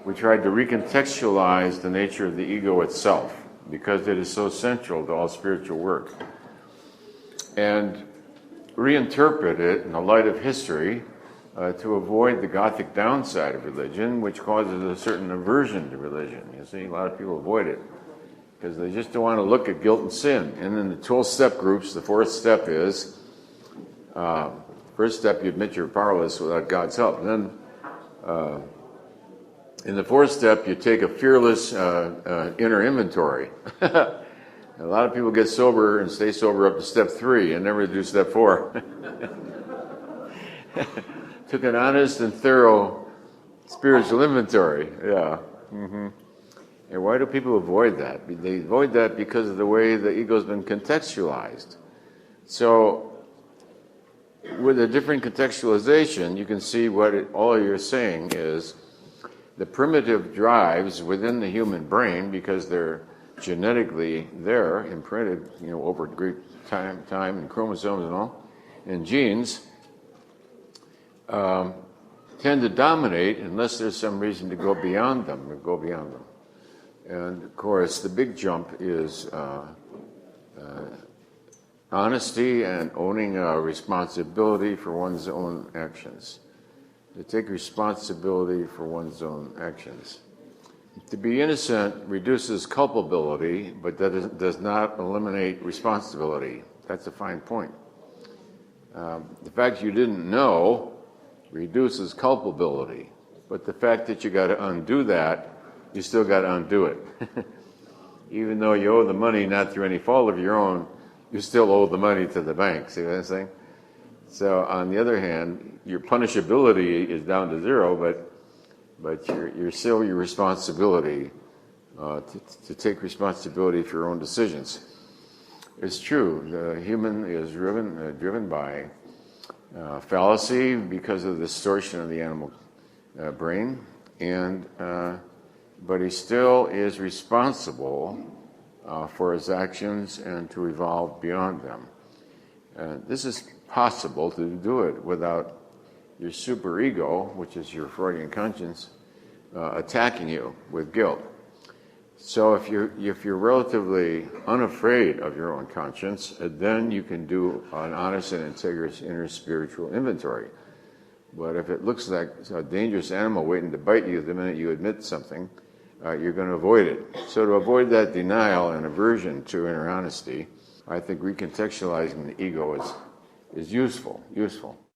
we tried to recontextualize the nature of the ego itself, because it is so central to all spiritual work, and reinterpret it in the light of history to avoid the Gothic downside of religion, which causes a certain aversion to religion. You see, a lot of people avoid it because they just don't want to look at guilt and sin. And in the 12-step groups, the fourth step is, first step, you admit you're powerless without God's help. And then in the fourth step, you take a fearless inner inventory. A lot of people get sober and stay sober up to step 3 and never do step 4. Took an honest and thorough spiritual inventory. Yeah. Mm-hmm. And why do people avoid that? They avoid that because of the way the ego's been contextualized. So, with a different contextualization, you can see what all you're saying is the primitive drives within the human brain, because they're genetically there, imprinted, over great time and chromosomes and all, and genes, tend to dominate unless there's some reason to go beyond them And of course, the big jump is honesty and owning responsibility for one's own actions. To take responsibility for one's own actions. To be innocent reduces culpability, but that does not eliminate responsibility. That's a fine point. The fact you didn't know reduces culpability, but the fact that you got to undo that, you still got to undo it. Even though you owe the money not through any fault of your own, you still owe the money to the bank. See what I'm saying? So on the other hand, your punishability is down to 0, but you're still your responsibility to take responsibility for your own decisions. It's true. The human is driven by fallacy because of the distortion of the animal brain, but he still is responsible for his actions and to evolve beyond them. This is possible to do it without your superego, which is your Freudian conscience, attacking you with guilt. So if you're relatively unafraid of your own conscience, then you can do an honest and integrous inner spiritual inventory. But if it looks like a dangerous animal waiting to bite you the minute you admit something, you're going to avoid it. So to avoid that denial and aversion to inner honesty, I think recontextualizing the ego is useful.